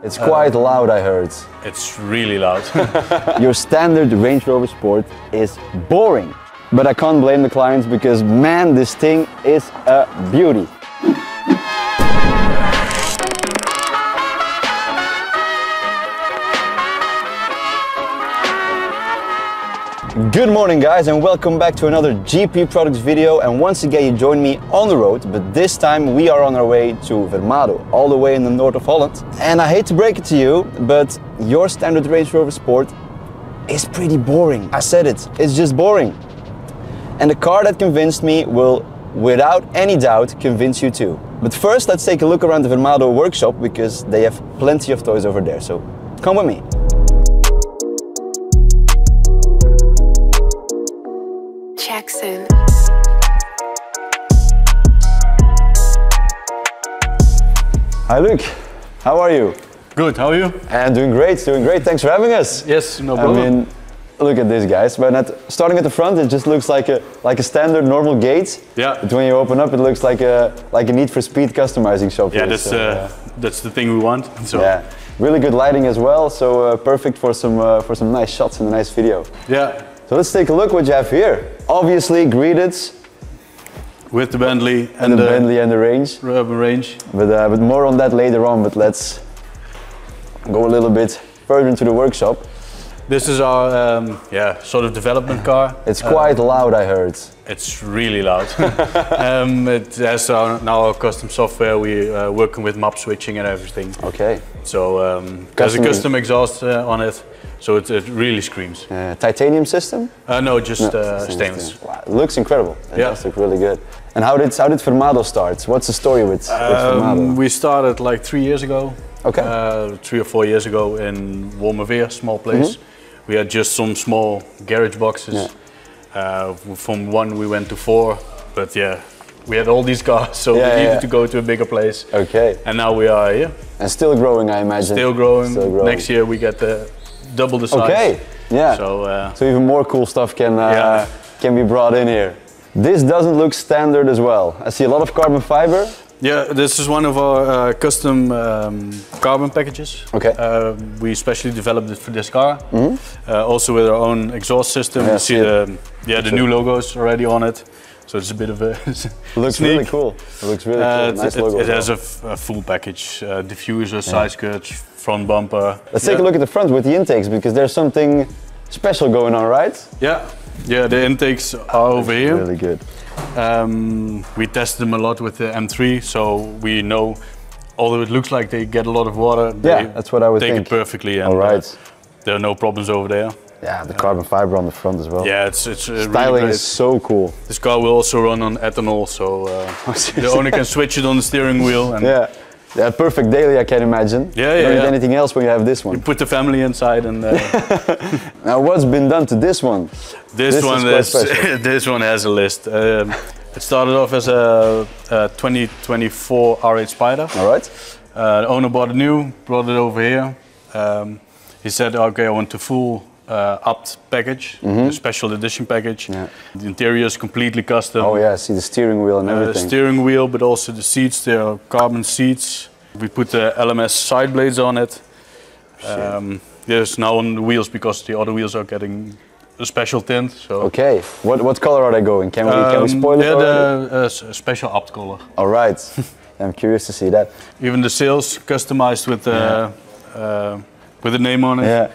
It's quite loud, I heard. It's really loud. Your standard Range Rover Sport is boring. But I can't blame the clients because, man, this thing is a beauty. Good morning guys, and welcome back to another GP Products video. And once again you join me on the road, but this time we are on our way to Vermado, all the way in the north of Holland. And I hate to break it to you, but your standard Range Rover Sport is pretty boring. I said it, it's just boring. And the car that convinced me will, without any doubt, convince you too. But first let's take a look around the Vermado workshop because they have plenty of toys over there, so come with me. Jackson. Hi Luke, how are you? Good, how are you? And doing great, thanks for having us. Yes, no problem. I mean, look at this guys, but starting at the front it just looks like a standard normal gate. Yeah. But when you open up it looks like a Need for Speed customizing shop. Yeah, here, that's the thing we want. So. Yeah, really good lighting as well, so perfect for some nice shots and a nice video. Yeah. So let's take a look what you have here. Obviously greeted with the Bentley and the Bentley and the Range. Range. But more on that later on. But let's go a little bit further into the workshop. This is our sort of development car. It's quite loud, I heard. It's really loud. It has now our custom software. We working with map switching and everything. Okay. So there's a custom exhaust on it. So it really screams. Titanium system? No, just stainless. Wow, it looks incredible. Fantastic, really good. And how did Vermado start? What's the story with Vermado? We started like 3 years ago. Okay. 3 or 4 years ago in Wormerveer, small place. We had just some small garage boxes. Yeah. From 1 we went to 4, but yeah, we had all these cars, so we needed to go to a bigger place. Okay. And now we are here. And still growing, I imagine. Still growing. Next year we get double the size. Okay. Yeah. So even more cool stuff can be brought in here. This doesn't look standard as well. I see a lot of carbon fiber. Yeah, this is one of our custom carbon packages. Okay. We specially developed it for this car. Also with our own exhaust system. You see the new logos already on it. So it's a bit of a looks sneak. Really cool. It looks really cool. Nice logo. It has a full package: diffuser, side skirts, front bumper. Let's take a look at the front with the intakes because there's something special going on, right? Yeah. Yeah, the intakes are over here. Really good. We tested them a lot with the M3, so we know, although it looks like they get a lot of water, that's what I would think. Take it perfectly, and all right. There are no problems over there. Yeah, the carbon fiber on the front as well. Yeah, it's styling really great. is so cool. This car will also run on ethanol, so the owner can switch it on the steering wheel. And yeah, perfect daily, I can imagine. Yeah, you don't need anything else when you have this one. You put the family inside and. Now, what's been done to this one? This one has a list. It started off as a 2024 R8 Spider. All right. The owner bought it new, brought it over here. He said, okay, I want the full upped package, the special edition package. Yeah. The interior is completely custom. Oh yeah, I see the steering wheel and everything. The steering wheel, but also the seats, they are carbon seats. We put the LMS side blades on it. There's now on the wheels because the other wheels are getting a special tint. So. Okay, what color are they going? Can we spoil it already? The special upped color. All right, I'm curious to see that. Even the sails customized with the name on it. Yeah,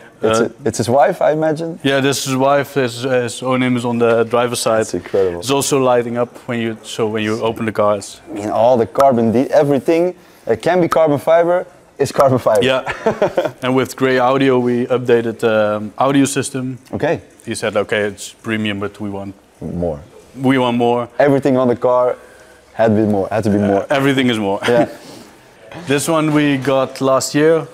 it's his wife, I imagine. Yeah, this is his wife. His own name is on the driver's side. That's incredible. It's also lighting up when you open the cars. I mean, all the carbon, everything that can be carbon fiber is carbon fiber. Yeah, and with Grey Audio we updated the audio system. Okay. He said, okay, it's premium, but we want more. We want more. Everything on the car had to be more. Everything is more. Yeah. This one we got last year.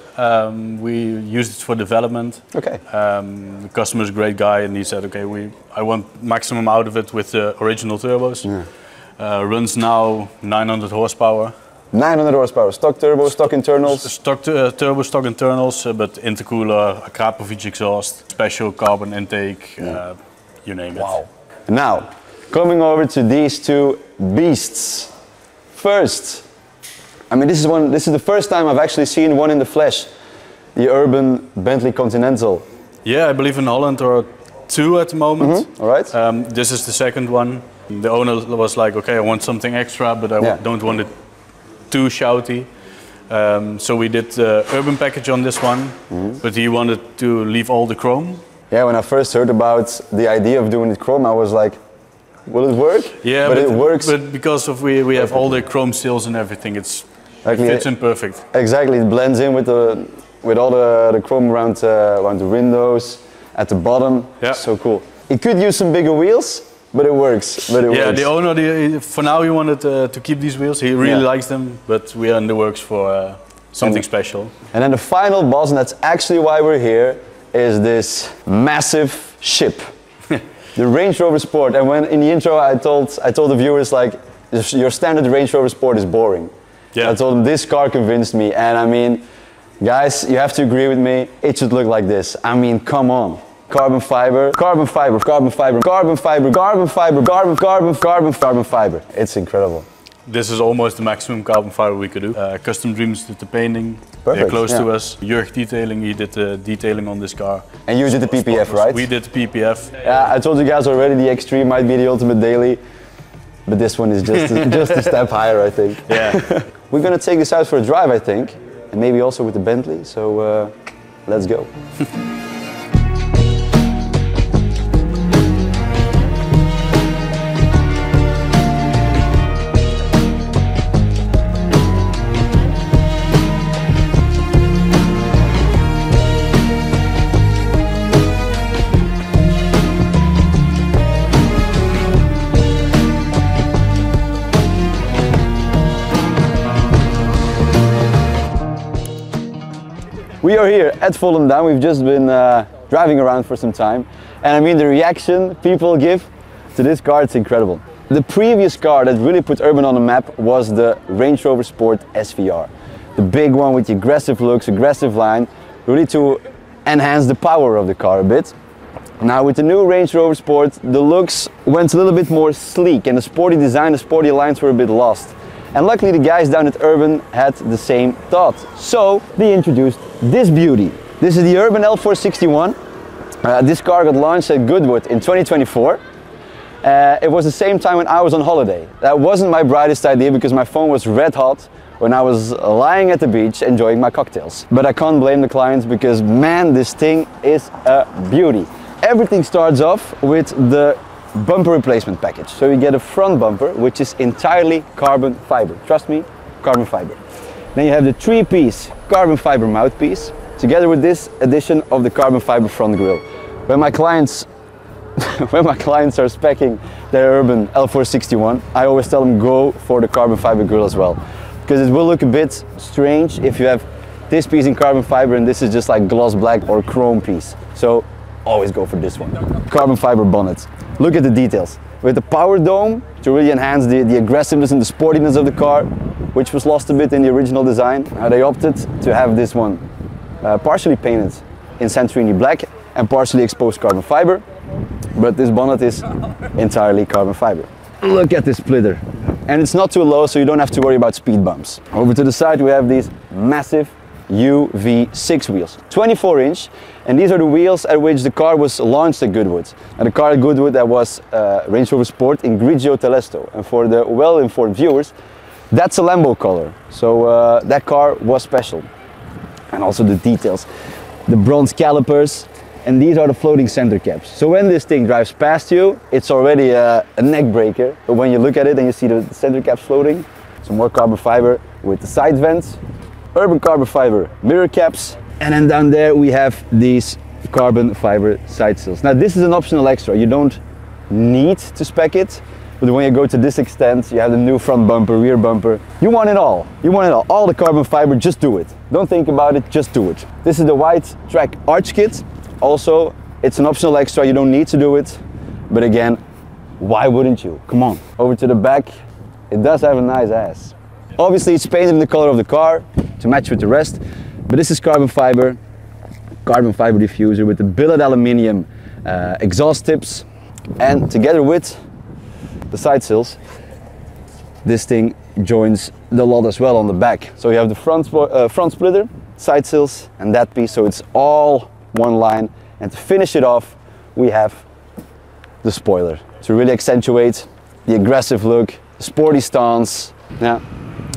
We used it for development. Okay. The customer's a great guy, and he said, okay, I want maximum out of it with the original turbos. Yeah. Runs now 900 horsepower. 900 horsepower, stock turbo, stock internals? Stock turbo, stock internals, but intercooler, a Krapovic exhaust, special carbon intake, you name it. Wow. Now, coming over to these two beasts. First, I mean, this is the first time I've actually seen one in the flesh. the urban Bentley Continental. Yeah, I believe in Holland there are 2 at the moment. All right. This is the second one. The owner was like, okay, I want something extra, but I don't want it too shouty. So we did the urban package on this one, but he wanted to leave all the chrome. Yeah, when I first heard about the idea of doing it chrome, I was like, will it work? Yeah, but it works. But because of we have all the chrome seals and everything, it fits in perfect. Exactly, it blends in with all the chrome around the windows, at the bottom. Yeah. So cool. It could use some bigger wheels, but it works. Yeah, the owner, for now he wanted to keep these wheels. He really likes them, but we are in the works for something special. And then the final boss, and that's actually why we're here, is this massive ship. The Range Rover Sport. And when in the intro I told the viewers, like, your standard Range Rover Sport is boring. Yeah. I told them this car convinced me, and I mean, guys, you have to agree with me, it should look like this. I mean, come on. Carbon fiber, carbon fiber, carbon fiber, carbon fiber, carbon fiber, carbon fiber. It's incredible. This is almost the maximum carbon fiber we could do. Custom Dreams did the painting. Perfect, they're close to us. Jurg Detailing, he did the detailing on this car. And you did the PPF, right? We did the PPF. Yeah, I told you guys already the X3 might be the ultimate daily, but this one is just a step higher, I think. Yeah. We're gonna take this out for a drive, I think, and maybe also with the Bentley, so let's go. We are here at Volendam. We've just been driving around for some time, and I mean the reaction people give to this car, it's incredible. The previous car that really put urban on the map was the Range Rover Sport SVR. The big one with the aggressive looks, aggressive line, really to enhance the power of the car a bit. Now with the new Range Rover Sport, the looks went a little bit more sleek, and the sporty design, the sporty lines were a bit lost. And luckily the guys down at Urban had the same thought. So they introduced this beauty. This is the Urban L461. This car got launched at Goodwood in 2024. It was the same time when I was on holiday. That wasn't my brightest idea because my phone was red hot when I was lying at the beach enjoying my cocktails. But I can't blame the clients because man, this thing is a beauty. Everything starts off with the bumper replacement package. So you get a front bumper which is entirely carbon fiber. Trust me, carbon fiber. Then you have the 3-piece carbon fiber mouthpiece together with this addition of the carbon fiber front grille. When my clients are speccing their Urban L461, I always tell them go for the carbon fiber grille as well, because it will look a bit strange if you have this piece in carbon fiber and this is just like gloss black or chrome piece. So always go for this one. Carbon fiber bonnet. Look at the details. With the power dome to really enhance the aggressiveness and the sportiness of the car, which was lost a bit in the original design. They opted to have this one partially painted in Santorini black and partially exposed carbon fiber, but this bonnet is entirely carbon fiber. Look at this splitter. And it's not too low, so you don't have to worry about speed bumps. Over to the side we have these massive UV6 wheels, 24-inch, and these are the wheels at which the car was launched at Goodwood. And the car at Goodwood, that was Range Rover Sport in Grigio Telesto. And for the well-informed viewers, that's a Lambo color. So that car was special. And also the details, the bronze calipers, and these are the floating center caps. So when this thing drives past you, it's already a neck breaker. But when you look at it and you see the center caps floating, some more carbon fiber with the side vents, Urban carbon fiber mirror caps, and then down there we have these carbon fiber side sills. Now this is an optional extra, you don't need to spec it, but when you go to this extent, you have the new front bumper, rear bumper. You want it all. You want it all the carbon fiber, just do it. Don't think about it, just do it. This is the Widetrack arch kit. Also, it's an optional extra, you don't need to do it, but again, why wouldn't you? Come on. Over to the back, it does have a nice ass. Obviously it's painted in the color of the car to match with the rest, but this is carbon fiber diffuser with the billet aluminium exhaust tips, and together with the side sills, this thing joins the lot as well on the back. So you have the front splitter side sills and that piece, so it's all one line. And to finish it off, we have the spoiler to really accentuate the aggressive look, the sporty stance. Yeah,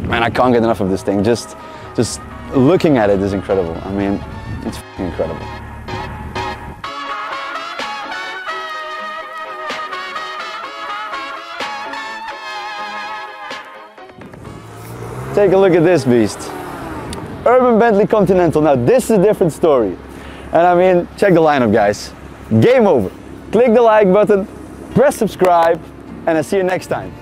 man, I can't get enough of this thing. Just looking at it is incredible. I mean, it's incredible. Take a look at this beast. Urban Bentley Continental. Now this is a different story. And I mean, check the lineup, guys. Game over. Click the like button, press subscribe, and I'll see you next time.